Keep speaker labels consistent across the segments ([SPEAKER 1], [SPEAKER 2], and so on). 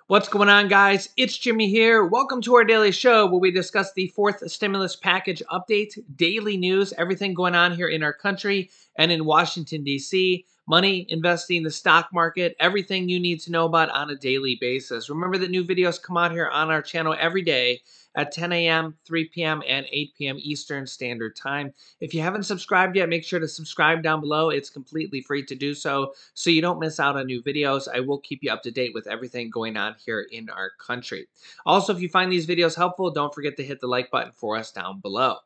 [SPEAKER 1] What's going on, guys? It's Jimmy here. Welcome to our daily show where we discuss the fourth stimulus package update, daily news, everything going on here in our country and in Washington, D.C., money, investing, the stock market, everything you need to know about on a daily basis. Remember that new videos come out here on our channel every day at 10 a.m., 3 p.m., and 8 p.m. Eastern Standard Time. If you haven't subscribed yet, make sure to subscribe down below. It's completely free to do so you don't miss out on new videos. I will keep you up to date with everything going on here in our country. Also, if you find these videos helpful, don't forget to hit the like button for us down below.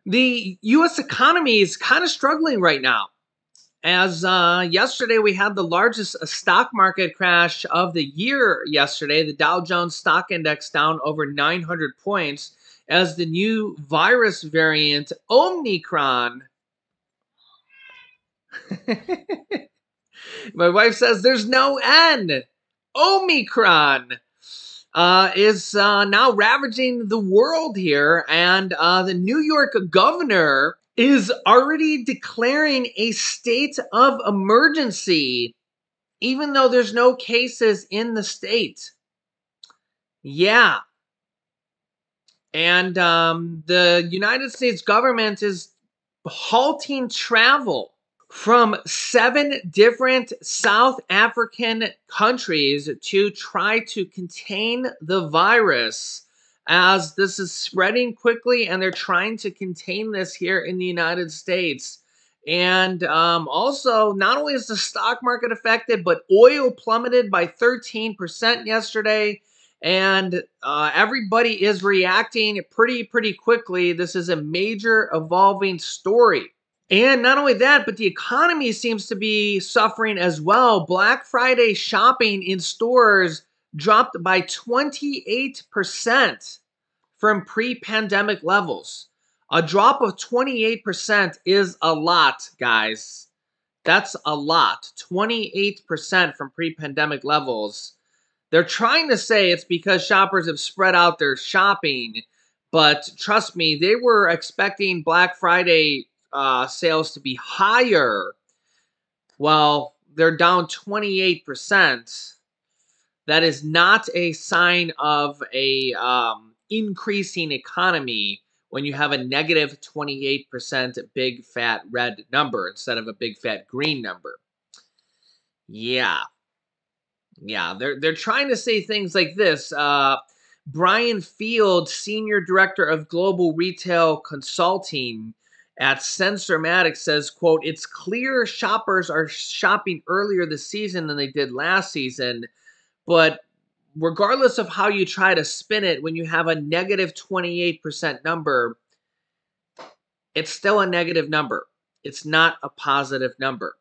[SPEAKER 1] The U.S. economy is kind of struggling right now. As yesterday, we had the largest stock market crash of the year yesterday. The Dow Jones Stock Index down over 900 points as the new virus variant, Omicron. My wife says there's no N. Omicron is now ravaging the world here, and the New York governor is already declaring a state of emergency, even though there's no cases in the state. Yeah. And the United States government is halting travel from 7 different South African countries to try to contain the virus as this is spreading quickly, and they're trying to contain this here in the United States. And also, not only is the stock market affected, but oil plummeted by 13% yesterday. And everybody is reacting pretty quickly. This is a major evolving story. And not only that, but the economy seems to be suffering as well. Black Friday shopping in stores dropped by 28% from pre-pandemic levels. A drop of 28% is a lot, guys. That's a lot. 28% from pre-pandemic levels. They're trying to say it's because shoppers have spread out their shopping, but trust me, they were expecting Black Friday sales to be higher. Well, they're down 28%. That is not a sign of a increasing economy when you have a negative 28% big fat red number instead of a big fat green number. Yeah, they're trying to say things like this. Brian Field, Senior Director of Global Retail Consulting at Sensormatic, says, quote, "It's clear shoppers are shopping earlier this season than they did last season, but regardless of how you try to spin it, when you have a negative 28% number, it's still a negative number. It's not a positive number.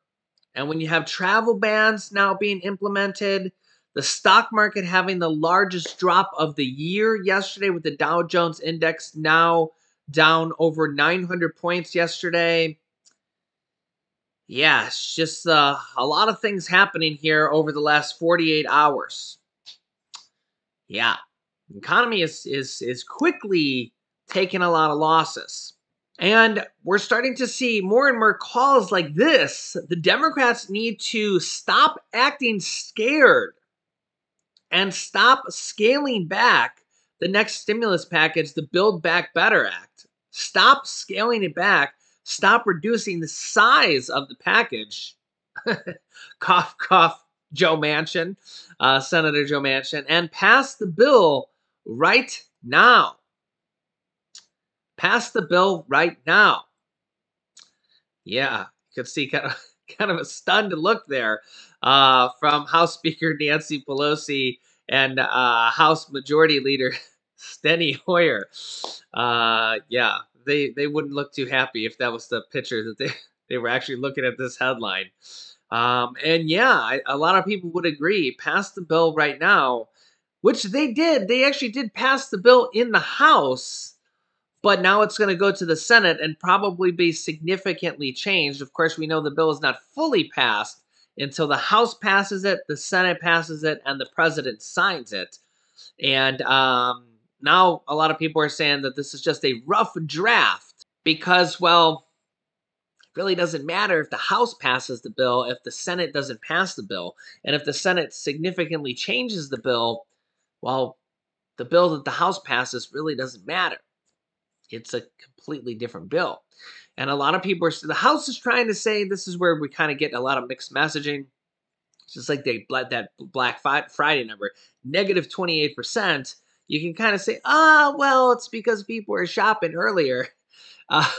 [SPEAKER 1] And when you have travel bans now being implemented, the stock market having the largest drop of the year yesterday with the Dow Jones Index now down over 900 points yesterday. Yeah, it's just a lot of things happening here over the last 48 hours. Yeah, the economy is quickly taking a lot of losses. And we're starting to see more and more calls like this. The Democrats need to stop acting scared and stop scaling back the next stimulus package, the Build Back Better Act. Stop scaling it back. Stop reducing the size of the package. Cough, cough, Joe Manchin, Senator Joe Manchin, and pass the bill right now. Pass the bill right now. Yeah, you can see kind of a stunned look there from House Speaker Nancy Pelosi and House Majority Leader Steny Hoyer. Yeah, they wouldn't look too happy if that was the picture that they were actually looking at this headline. And yeah, a lot of people would agree. Pass the bill right now, which they did. They actually did pass the bill in the House. But now it's going to go to the Senate and probably be significantly changed. Of course, we know the bill is not fully passed until the House passes it, the Senate passes it, and the president signs it. And now a lot of people are saying that this is just a rough draft because, well, it really doesn't matter if the House passes the bill if the Senate doesn't pass the bill. And if the Senate significantly changes the bill, Well, the bill that the House passes really doesn't matter. It's a completely different bill. And a lot of people are, the House is trying to say, this is where we kind of get a lot of mixed messaging. Just like that Black Friday number, negative 28%. You can kind of say, well, it's because people are shopping earlier. Uh,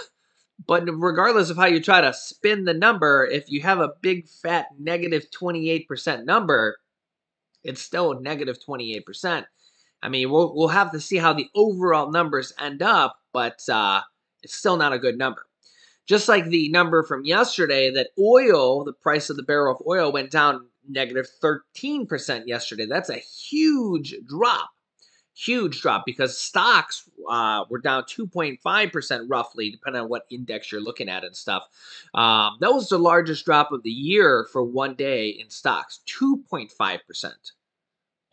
[SPEAKER 1] but regardless of how you try to spin the number, if you have a big fat negative 28% number, it's still negative 28%. I mean, we'll have to see how the overall numbers end up, but it's still not a good number. Just like the number from yesterday that oil, the price of the barrel of oil went down negative 13% yesterday. That's a huge drop. Huge drop because stocks were down 2.5% roughly, depending on what index you're looking at and stuff. That was the largest drop of the year for one day in stocks, 2.5%.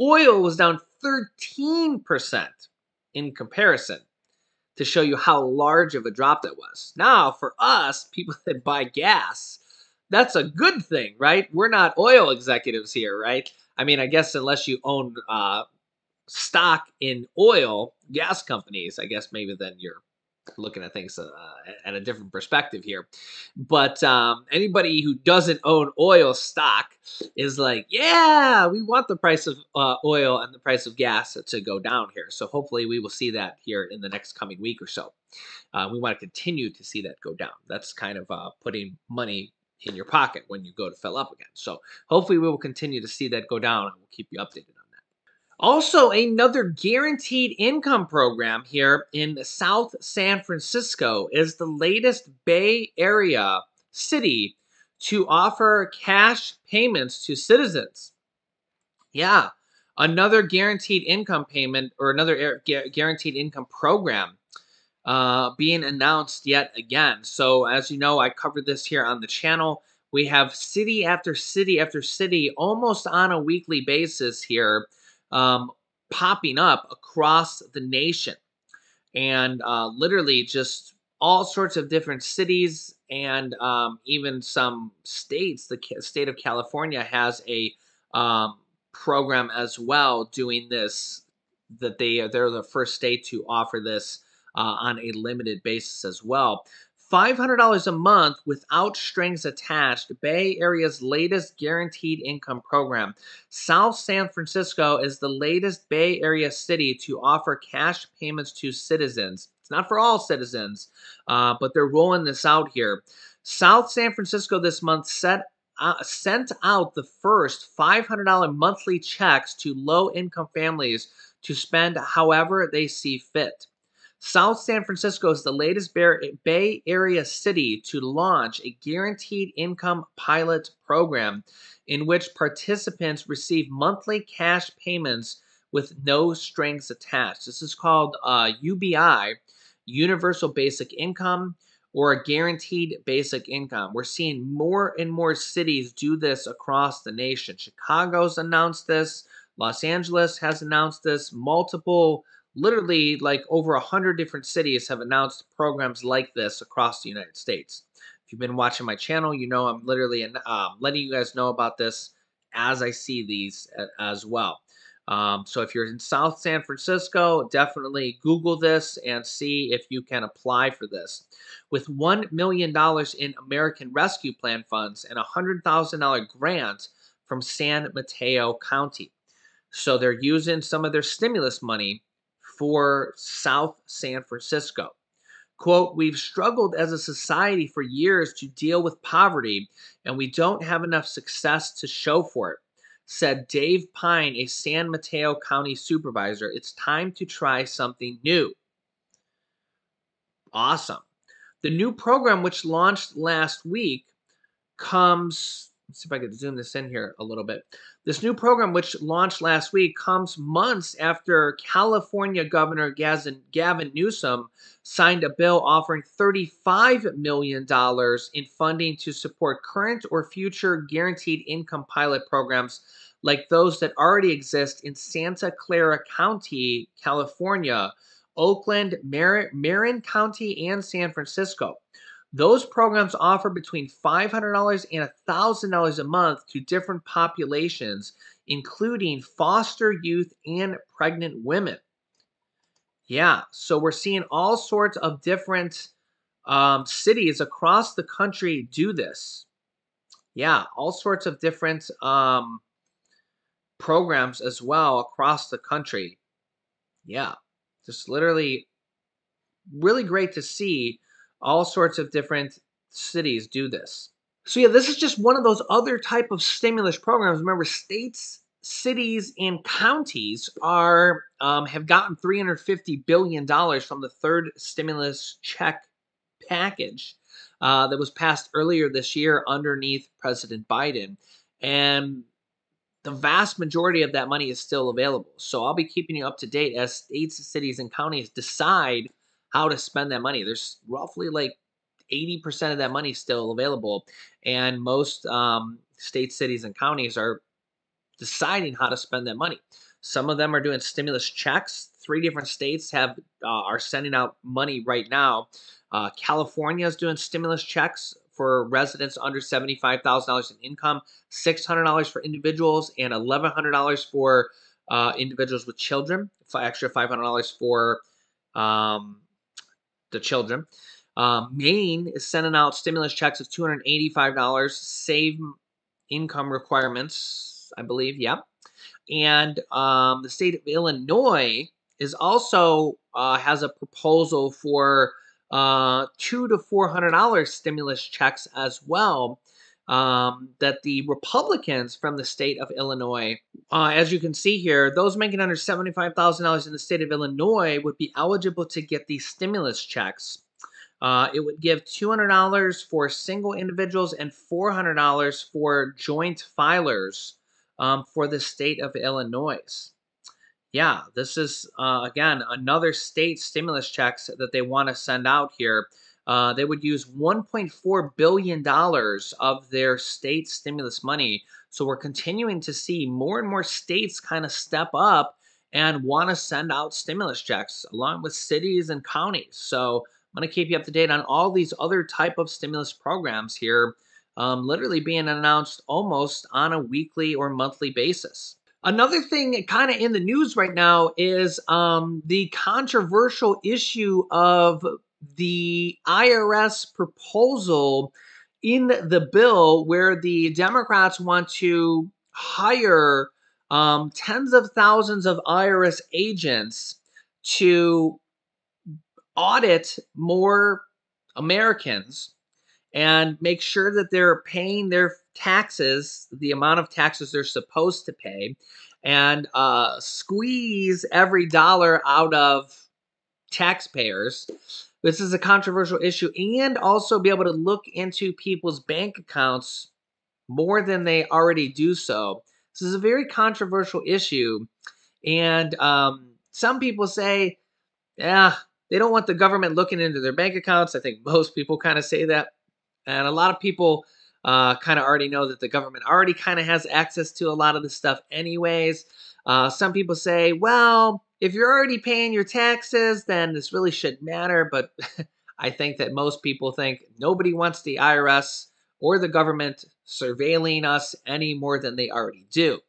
[SPEAKER 1] Oil was down 13% in comparison, to show you how large of a drop that was. Now, for us, people that buy gas, that's a good thing, right? We're not oil executives here, right? I mean, I guess unless you own stock in oil, gas companies, I guess maybe then you're looking at things at a different perspective here. But anybody who doesn't own oil stock is like, yeah, we want the price of oil and the price of gas to go down here. So hopefully we will see that here in the next coming week or so. We want to continue to see that go down. That's kind of putting money in your pocket when you go to fill up again. So hopefully we will continue to see that go down, and we'll keep you updated on that. Also, another guaranteed income program here in South San Francisco is the latest Bay Area city to offer cash payments to citizens. Yeah, another guaranteed income payment or another guaranteed income program being announced yet again. So as you know, I covered this here on the channel. We have city after city after city almost on a weekly basis here popping up across the nation. And literally just all sorts of different cities and even some states. The state of California has a program as well doing this, that they're the first state to offer this on a limited basis as well. $500 a month without strings attached, Bay Area's latest guaranteed income program. South San Francisco is the latest Bay Area city to offer cash payments to citizens. It's not for all citizens, but they're rolling this out here. South San Francisco this month sent out the first $500 monthly checks to low-income families to spend however they see fit. South San Francisco is the latest Bay Area city to launch a guaranteed income pilot program in which participants receive monthly cash payments with no strings attached. This is called UBI, Universal Basic Income, or a guaranteed basic income. We're seeing more and more cities do this across the nation. Chicago's announced this. Los Angeles has announced this. Multiple, literally like over 100 different cities have announced programs like this across the United States. If you've been watching my channel, you know I'm literally letting you guys know about this as I see these as well. So if you're in South San Francisco, definitely Google this and see if you can apply for this. With $1 million in American Rescue Plan funds and a $100,000 grant from San Mateo County. So they're using some of their stimulus money for South San Francisco. Quote, "We've struggled as a society for years to deal with poverty, and we don't have enough success to show for it," said Dave Pine, a San Mateo County supervisor. "It's time to try something new." Awesome. The new program, which launched last week, comes, let's see if I can zoom this in here a little bit. This new program, which launched last week, comes months after California Governor Gavin Newsom signed a bill offering $35 million in funding to support current or future guaranteed income pilot programs like those that already exist in Santa Clara County, California, Oakland, Marin County, and San Francisco. Those programs offer between $500 and $1,000 a month to different populations including foster youth and pregnant women. Yeah, so we're seeing all sorts of different cities across the country do this. Yeah, all sorts of different programs as well across the country. Yeah, just literally really great to see all sorts of different cities do this. So yeah, this is just one of those other type of stimulus programs. Remember, states, cities, and counties are have gotten $350 billion from the third stimulus check package that was passed earlier this year underneath President Biden, and the vast majority of that money is still available. So I'll be keeping you up to date as states, cities, and counties decide how to spend that money. There's roughly like 80% of that money still available, and most states, cities, and counties are deciding how to spend that money. Some of them are doing stimulus checks. 3 different states have are sending out money right now. California is doing stimulus checks for residents under $75,000 in income, $600 for individuals, and $1,100 for individuals with children. Extra $500 for the children. Maine is sending out stimulus checks of $285, same income requirements, I believe. Yep. And the state of Illinois is also has a proposal for $200 to $400 stimulus checks as well. That the Republicans from the state of Illinois, as you can see here, those making under $75,000 in the state of Illinois would be eligible to get these stimulus checks. It would give $200 for single individuals and $400 for joint filers for the state of Illinois. Yeah, this is, again, another state stimulus checks that they want to send out here. They would use $1.4 billion of their state stimulus money. So we're continuing to see more and more states kind of step up and want to send out stimulus checks along with cities and counties. So I'm going to keep you up to date on all these other type of stimulus programs here, literally being announced almost on a weekly or monthly basis. Another thing kind of in the news right now is the controversial issue of the IRS proposal in the bill where the Democrats want to hire tens of thousands of IRS agents to audit more Americans and make sure that they're paying their taxes, the amount of taxes they're supposed to pay, and squeeze every dollar out of taxpayers. This is a controversial issue, and also be able to look into people's bank accounts more than they already do so. This is a very controversial issue, and some people say, yeah, they don't want the government looking into their bank accounts. I think most people kind of say that. And a lot of people kind of already know that the government already kind of has access to a lot of this stuff anyways. Some people say, well, if you're already paying your taxes, then this really shouldn't matter. But I think that most people think nobody wants the IRS or the government surveilling us any more than they already do.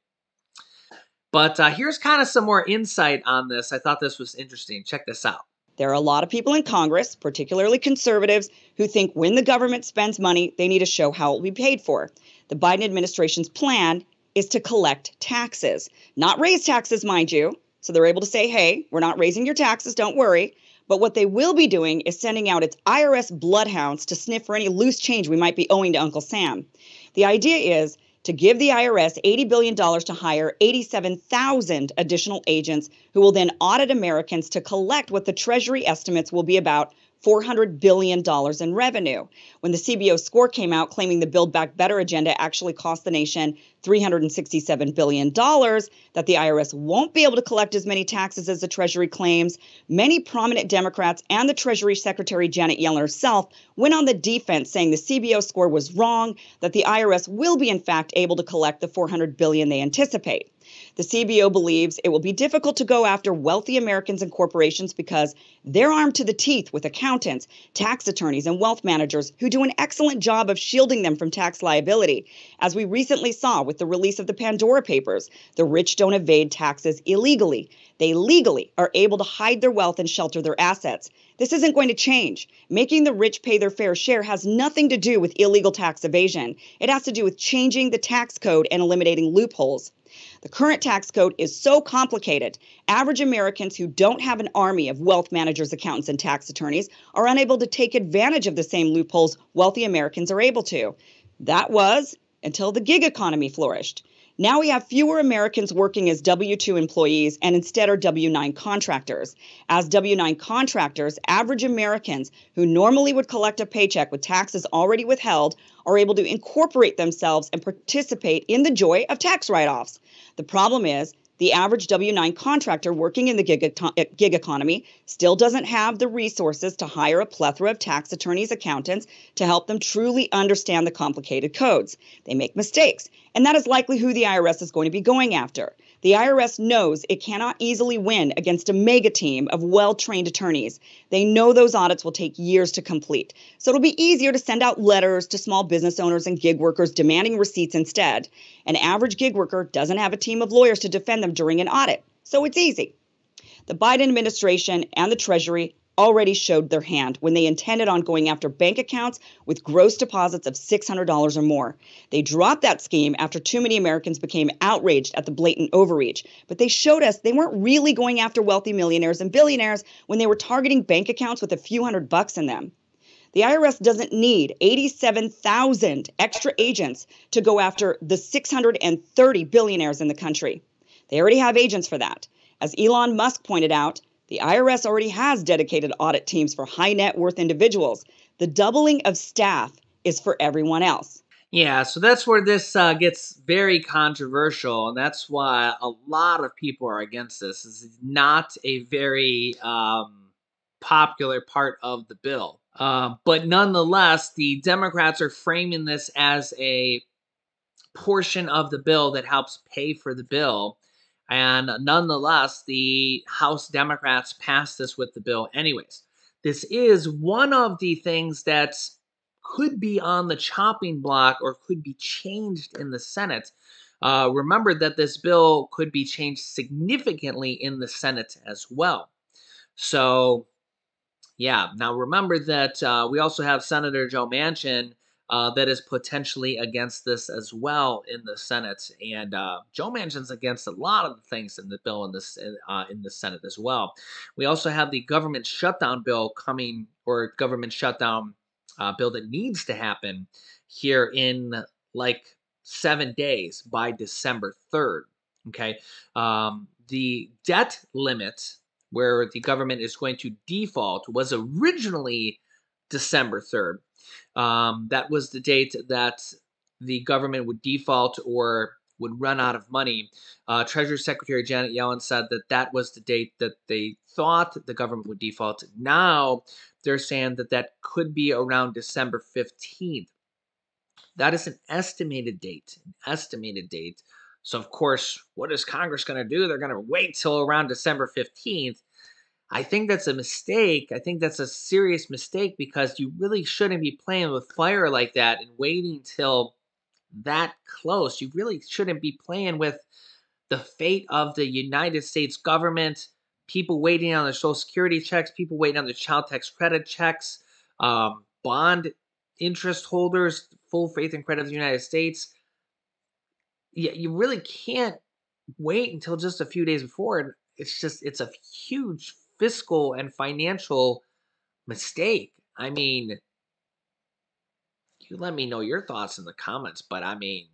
[SPEAKER 1] But here's kind of some more insight on this. I thought this was interesting. Check this out.
[SPEAKER 2] There are a lot of people in Congress, particularly conservatives, who think when the government spends money, they need to show how it will be paid for. The Biden administration's plan is to collect taxes, not raise taxes, mind you. So they're able to say, hey, we're not raising your taxes, don't worry. But what they will be doing is sending out its IRS bloodhounds to sniff for any loose change we might be owing to Uncle Sam. The idea is to give the IRS $80 billion to hire 87,000 additional agents who will then audit Americans to collect what the Treasury estimates will be about $400 billion in revenue. When the CBO score came out claiming the Build Back Better agenda actually cost the nation $367 billion, that the IRS won't be able to collect as many taxes as the Treasury claims, many prominent Democrats and the Treasury Secretary Janet Yellen herself went on the defense saying the CBO score was wrong, that the IRS will be in fact able to collect the $400 billion they anticipate. The CBO believes it will be difficult to go after wealthy Americans and corporations because they're armed to the teeth with accountants, tax attorneys, and wealth managers who do an excellent job of shielding them from tax liability. As we recently saw with the release of the Pandora Papers, the rich don't evade taxes illegally. They legally are able to hide their wealth and shelter their assets. This isn't going to change. Making the rich pay their fair share has nothing to do with illegal tax evasion. It has to do with changing the tax code and eliminating loopholes. The current tax code is so complicated, average Americans who don't have an army of wealth managers, accountants, and tax attorneys are unable to take advantage of the same loopholes wealthy Americans are able to. That was until the gig economy flourished. Now we have fewer Americans working as W-2 employees and instead are W-9 contractors. As W-9 contractors, average Americans who normally would collect a paycheck with taxes already withheld are able to incorporate themselves and participate in the joy of tax write-offs. The problem is, the average W-9 contractor working in the gig economy still doesn't have the resources to hire a plethora of tax attorneys, accountants to help them truly understand the complicated codes. They make mistakes, and that is likely who the IRS is going to be going after. The IRS knows it cannot easily win against a mega team of well-trained attorneys. They know those audits will take years to complete, so it'll be easier to send out letters to small business owners and gig workers demanding receipts instead. An average gig worker doesn't have a team of lawyers to defend them during an audit, so it's easy. The Biden administration and the Treasury already showed their hand when they intended on going after bank accounts with gross deposits of $600 or more. They dropped that scheme after too many Americans became outraged at the blatant overreach. But they showed us they weren't really going after wealthy millionaires and billionaires when they were targeting bank accounts with a few $100s in them. The IRS doesn't need 87,000 extra agents to go after the 630 billionaires in the country. They already have agents for that. As Elon Musk pointed out, the IRS already has dedicated audit teams for high net worth individuals. The doubling of staff is for everyone else.
[SPEAKER 1] Yeah, so that's where this gets very controversial, and that's why a lot of people are against this. This is not a very popular part of the bill. But nonetheless, the Democrats are framing this as a portion of the bill that helps pay for the bill. And nonetheless, the House Democrats passed this with the bill anyways. This is one of the things that could be on the chopping block or could be changed in the Senate. Remember that this bill could be changed significantly in the Senate as well. So, yeah. Now remember that we also have Senator Joe Manchin that is potentially against this as well in the Senate, and Joe Manchin's against a lot of the things in the bill in the Senate as well. We also have the government shutdown bill coming, or government shutdown bill that needs to happen here in like 7 days by December 3rd. Okay, the debt limit where the government is going to default was originally December 3rd. That was the date that the government would default or would run out of money. Treasury Secretary Janet Yellen said that that was the date that they thought the government would default. Now they're saying that that could be around December 15th. That is an estimated date. So, of course, what is Congress going to do? They're going to wait till around December 15th. I think that's a mistake. I think that's a serious mistake because you really shouldn't be playing with fire like that and waiting till that close. You really shouldn't be playing with the fate of the United States government, people waiting on their Social Security checks, people waiting on their child tax credit checks, bond interest holders, full faith and credit of the United States. You really can't wait until just a few days before. It's a huge fiscal and financial mistake. I mean, you let me know your thoughts in the comments, but I mean,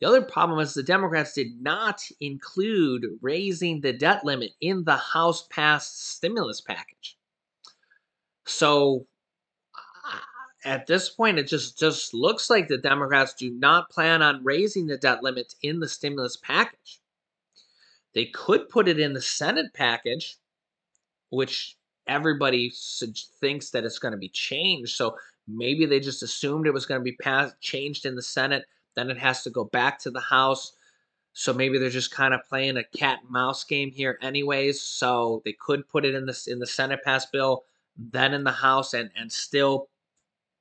[SPEAKER 1] the other problem is the Democrats did not include raising the debt limit in the House passed stimulus package. So at this point, it just looks like the Democrats do not plan on raising the debt limit in the stimulus package. They could put it in the Senate package, which everybody thinks that it's going to be changed. So maybe they just assumed it was going to be changed in the Senate. Then it has to go back to the House. So maybe they're just kind of playing a cat and mouse game here anyways. So they could put it in the Senate pass bill, then in the House, and still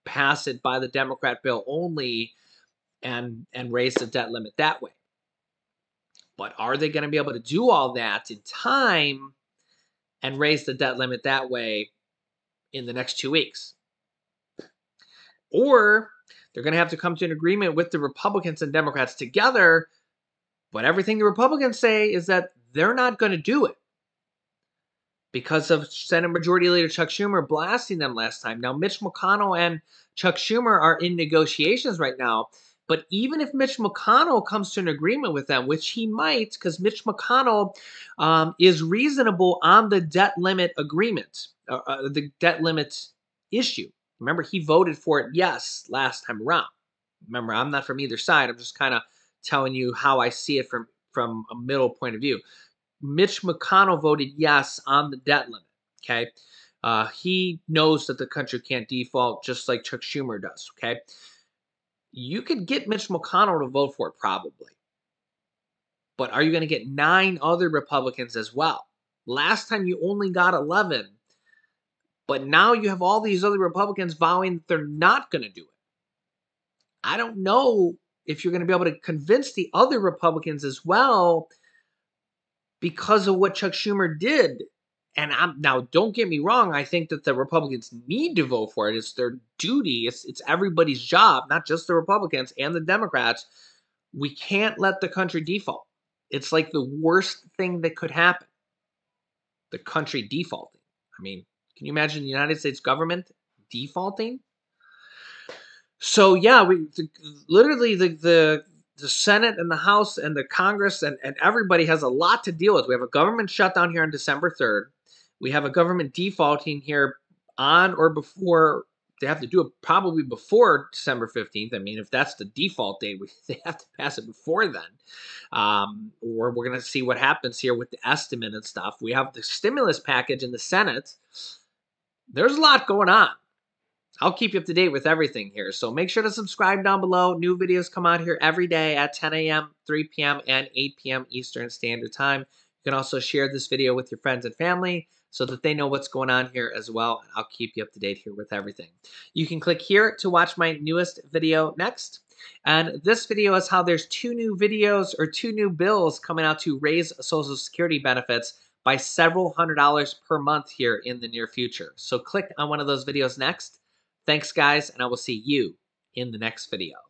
[SPEAKER 1] pass it by the Democrat bill only and raise the debt limit that way. But are they going to be able to do all that in time and raise the debt limit that way in the next 2 weeks? Or they're going to have to come to an agreement with the Republicans and Democrats together. But everything the Republicans say is that they're not going to do it because of Senate Majority Leader Chuck Schumer blasting them last time. Now, Mitch McConnell and Chuck Schumer are in negotiations right now. But even if Mitch McConnell comes to an agreement with them, which he might, because Mitch McConnell is reasonable on the debt limit agreement, the debt limit issue. Remember, he voted for it, yes, last time around. Remember, I'm not from either side. I'm just kind of telling you how I see it from a middle point of view. Mitch McConnell voted yes on the debt limit, okay? He knows that the country can't default just like Chuck Schumer does, okay? You could get Mitch McConnell to vote for it probably. But are you going to get 9 other Republicans as well? Last time you only got 11. But now you have all these other Republicans vowing that they're not going to do it. I don't know if you're going to be able to convince the other Republicans as well because of what Chuck Schumer did. And now, don't get me wrong. I think that the Republicans need to vote for it. It's their duty. It's everybody's job, not just the Republicans and the Democrats. We can't let the country default. It's like the worst thing that could happen. The country defaulting. I mean, can you imagine the United States government defaulting? So yeah, literally the Senate and the House and the Congress and everybody has a lot to deal with. We have a government shutdown here on December 3rd. We have a government defaulting here on or before. They have to do it probably before December 15th. I mean, if that's the default date, they have to pass it before then. Or we're going to see what happens here with the estimate and stuff. We have the stimulus package in the Senate. There's a lot going on. I'll keep you up to date with everything here. So make sure to subscribe down below. New videos come out here every day at 10 a.m., 3 p.m., and 8 p.m. Eastern Standard Time. You can also share this video with your friends and family so that they know what's going on here as well. And I'll keep you up to date here with everything. You can click here to watch my newest video next. And this video is how there's 2 new videos or 2 new bills coming out to raise Social Security benefits by several $100s per month here in the near future. So click on one of those videos next. Thanks, guys, and I will see you in the next video.